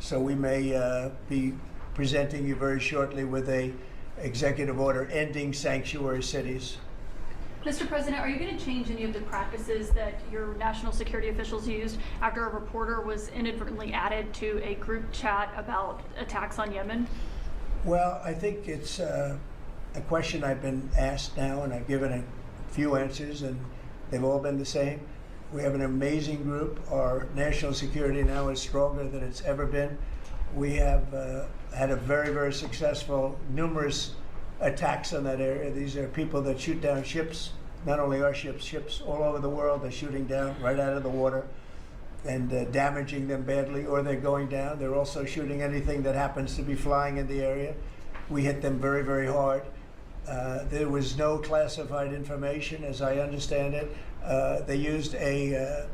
So we may be presenting you very shortly with a executive order ending sanctuary cities. Mr. President, are you going to change any of the practices that your national security officials used after a reporter was inadvertently added to a group chat about attacks on Yemen? Well, I think it's a question I've been asked now, and I've given a few answers, and they've all been the same. We have an amazing group. Our national security now is stronger than it's ever been. We have had a very, very successful, numerous attacks on that area. These are people that shoot down ships, not only our ships, ships all over the world. They're shooting down right out of the water and damaging them badly, or they're going down. They're also shooting anything that happens to be flying in the area. We hit them very, very hard. There was no classified information, as I understand it. They used a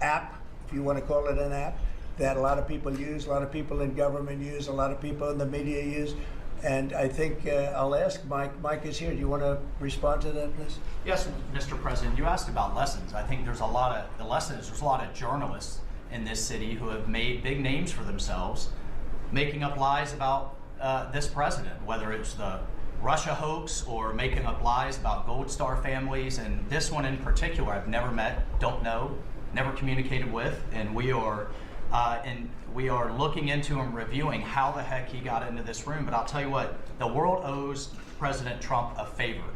app, if you want to call it an app, that a lot of people use, a lot of people in government use, a lot of people in the media use. And I think I'll ask Mike. Mike is here. Do you want to respond to that, please? Yes, Mr. President. You asked about lessons. I think there's a lot of journalists in this city who have made big names for themselves, making up lies about this president, whether it's the Russia hoax or making up lies about Gold Star families. And this one in particular, I've never met, don't know, never communicated with, and we are looking into and reviewing how the heck he got into this room. But I'll tell you what, the world owes President Trump a favor.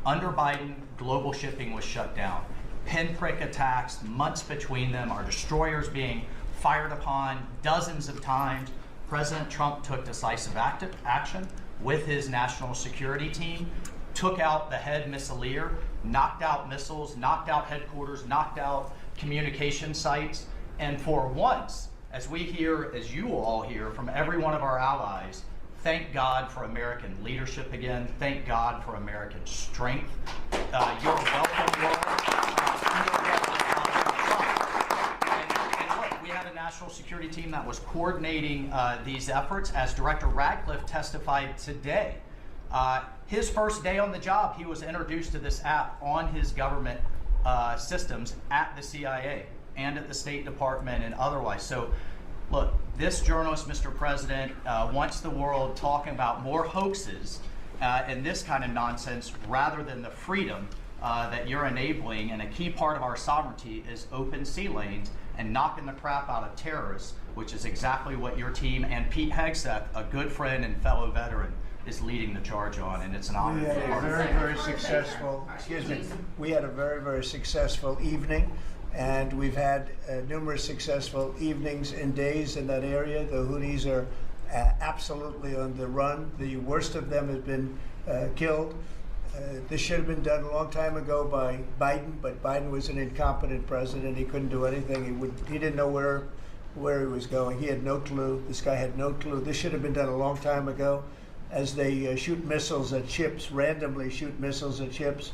Under Biden, global shipping was shut down. Pinprick attacks, months between them, our destroyers being fired upon dozens of times. President Trump took decisive action with his national security team, took out the head missileer, knocked out missiles, knocked out headquarters, knocked out communication sites. And for once, as we hear, as you will all hear from every one of our allies, thank God for American leadership again. Thank God for American strength. You're welcome, Lord. And look, we had a national security team that was coordinating these efforts. As Director Radcliffe testified today, his first day on the job, he was introduced to this app on his government systems at the CIA and at the State Department and otherwise. So look, this journalist, Mr. President, wants the world talking about more hoaxes and this kind of nonsense rather than the freedom that you're enabling. And a key part of our sovereignty is open sea lanes and knocking the crap out of terrorists, which is exactly what your team and Pete Hegseth, a good friend and fellow veteran, is leading the charge on, and it's an honor. We had a very, very successful, we had a very, very successful evening. And we've had numerous successful evenings and days in that area. The Houthis are absolutely on the run. The worst of them has been killed. This should have been done a long time ago by Biden, but Biden was an incompetent president. He couldn't do anything. He didn't know where he was going. He had no clue. This guy had no clue. This should have been done a long time ago. As they shoot missiles at ships, randomly shoot missiles at ships.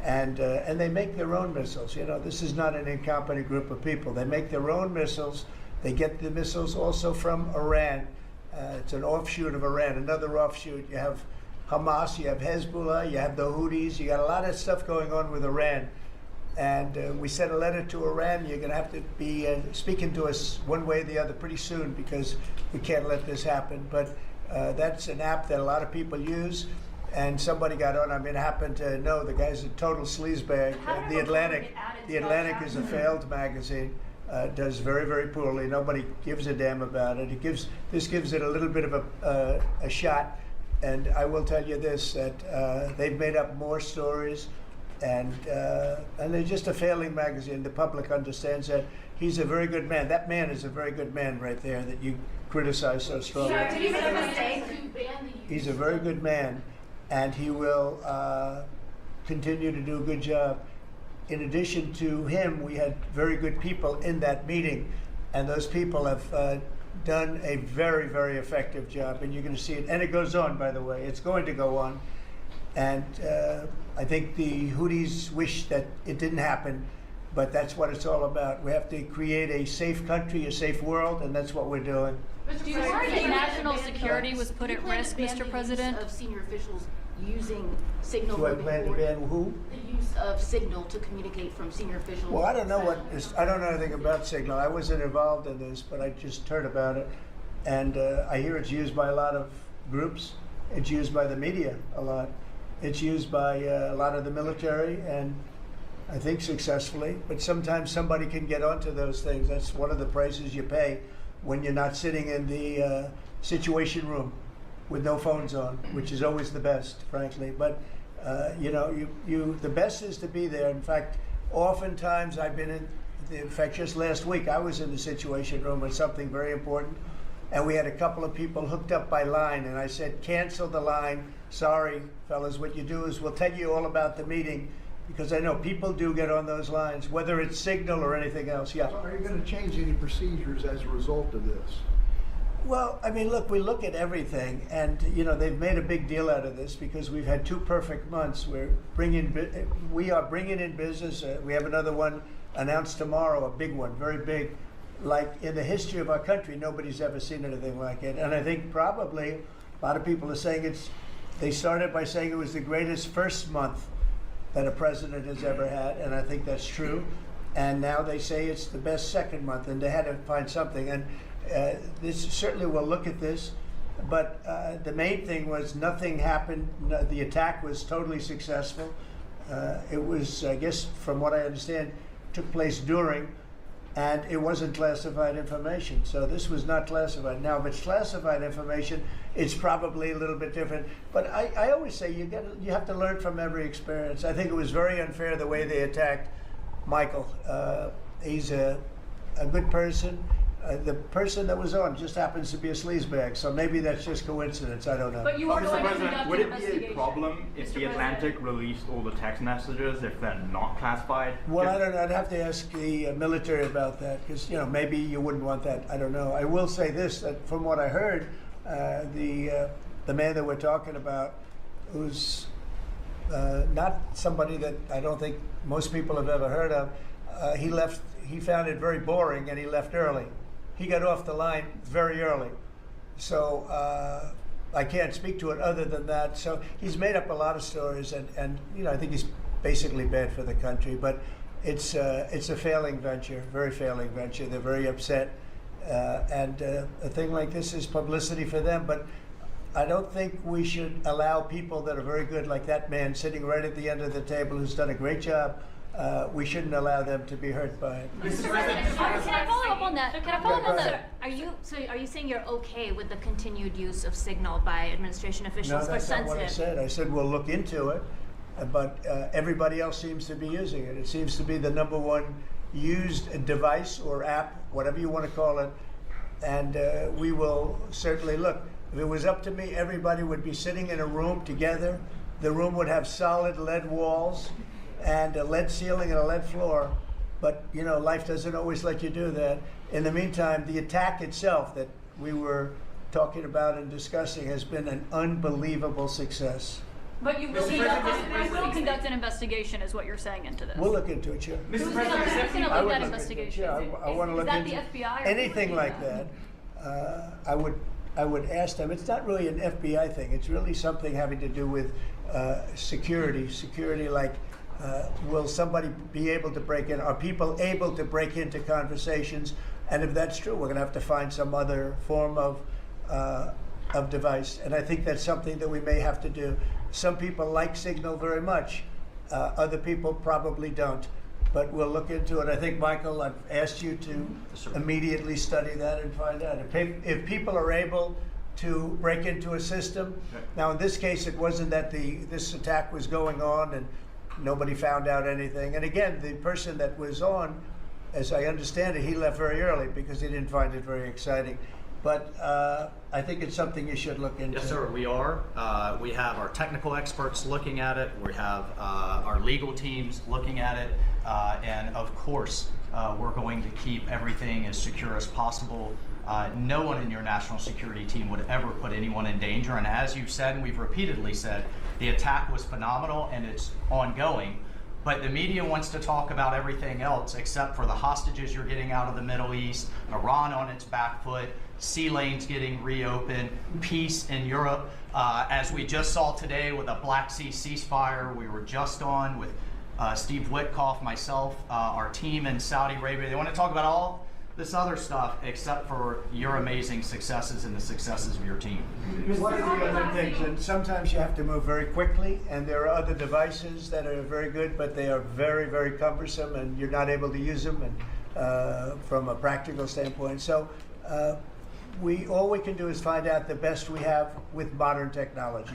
And they make their own missiles. You know, this is not an incompetent group of people. They make their own missiles. They get the missiles also from Iran. It's an offshoot of Iran, another offshoot. You have Hamas, you have Hezbollah, you have the Houthis. You got a lot of stuff going on with Iran. And we sent a letter to Iran. You're going to have to be speaking to us one way or the other pretty soon, because we can't let this happen. But that's an app that a lot of people use. And somebody got on. I mean, I happen to know the guy's a total sleazebag. The Atlantic is a failed magazine. Does very, very poorly. Nobody gives a damn about it. This gives it a little bit of a shot. And I will tell you this: that they've made up more stories, and they're just a failing magazine. The public understands that. He's a very good man. That man is a very good man right there that you criticize so strongly. He's a very good man. And he will continue to do a good job. In addition to him, we had very good people in that meeting, and those people have done a very, very effective job, and you're going to see it. And it goes on, by the way. It's going to go on. And I think the Houthis wish that it didn't happen, but that's what it's all about. We have to create a safe country, a safe world, and that's what we're doing. Do you worry that national security was put at risk, Mr. President? Of senior officials using Signal Do I moving plan to forward? ban who? The use of Signal to communicate from senior officials. Well, I don't know I don't know anything about Signal. I wasn't involved in this, but I just heard about it. And I hear it's used by a lot of groups. It's used by the media a lot. It's used by a lot of the military, and I think successfully. But sometimes somebody can get onto those things. That's one of the prices you pay when you're not sitting in the Situation Room with no phones on, which is always the best, frankly. But you know, the best is to be there. In fact, oftentimes I've been in fact, just last week I was in the Situation Room with something very important, and we had a couple of people hooked up by line, and I said, cancel the line. Sorry, fellas, what you do is we'll tell you all about the meeting, because I know people do get on those lines, whether it's Signal or anything else. Yeah. So are you going to change any procedures as a result of this? Well, I mean, look, we look at everything, and you know, they've made a big deal out of this because we've had 2 perfect months. We are bringing in business. We have another one announced tomorrow, a big one, very big. Like in the history of our country, nobody's ever seen anything like it. And I think probably a lot of people are saying they started by saying it was the greatest first month that a president has ever had, and I think that's true. And now they say it's the best second month, and they had to find something. And this certainly will look at this, but the main thing was nothing happened. The attack was totally successful. It was, I guess, from what I understand, took place during, and it wasn't classified information. So this was not classified. Now, if it's classified information, it's probably a little bit different. But I always say you have to learn from every experience. I think it was very unfair the way they attacked Michael. He's a good person. The person that was on just happens to be a sleazebag, so maybe that's just coincidence. I don't know. But you are Mr. going to President, conduct would an it be a investigation. problem if the Atlantic released all the text messages if they're not classified? Well, I don't know. I'd have to ask the military about that, because you know, maybe you wouldn't want that. I don't know. I will say this: that from what I heard, the man that we're talking about, who's not somebody that I don't think most people have ever heard of, he left. He found it very boring, and he left early. He got off the line very early. So I can't speak to it other than that. So he's made up a lot of stories, and you know, I think he's basically bad for the country. But it's a failing venture, very failing venture. They're very upset, and a thing like this is publicity for them. But I don't think we should allow people that are very good, like that man sitting right at the end of the table, who's done a great job. We shouldn't allow them to be hurt by it. Mr. President, Can I follow up on that? Can I follow up go on ahead. that? Are you saying you're okay with the continued use of Signal by administration No, officials for that's not what I sensitive? said. I said we'll look into it, but everybody else seems to be using it. It seems to be the #1 used device or app, whatever you want to call it, and we will certainly look. If it was up to me, everybody would be sitting in a room together. The room would have solid lead walls and a lead ceiling and a lead floor. But you know, life doesn't always let you do that. In the meantime, the attack itself that we were talking about and discussing has been an unbelievable success. But you will conduct an investigation, is what you're saying into this. We'll look into it, sure. Who's Mr. going to President, lead I would that look into it, investigation? yeah. I want to look Is that into the FBI? Or anything like that. I would ask them. It's not really an FBI thing. It's really something having to do with security. Security, like will somebody be able to break in? Are people able to break into conversations? And if that's true, we're going to have to find some other form of device. And I think that's something that we may have to do. Some people like Signal very much. Other people probably don't. But we'll look into it. I think, Michael, I've asked you to immediately study that and find out. If people are able to break into a system, now in this case, it wasn't that this attack was going on and nobody found out anything. And again, the person that was on, as I understand it, he left very early because he didn't find it very exciting. But I think it's something you should look into. Yes, sir, we are. We have our technical experts looking at it. We have our legal teams looking at it. And of course, we're going to keep everything as secure as possible. No one in your national security team would ever put anyone in danger. And as you've said, and we've repeatedly said, the attack was phenomenal and it's ongoing. But the media wants to talk about everything else except for the hostages you're getting out of the Middle East, Iran on its back foot, sea lanes getting reopened, peace in Europe. As we just saw today with a Black Sea ceasefire, we were just on with Steve Witkoff, myself, our team in Saudi Arabia. They want to talk about all this other stuff except for your amazing successes and the successes of your team. One of the other things, and sometimes you have to move very quickly, and there are other devices that are very good, but they are very, very cumbersome, and you're not able to use them and, from a practical standpoint. So all we can do is find out the best we have with modern technology.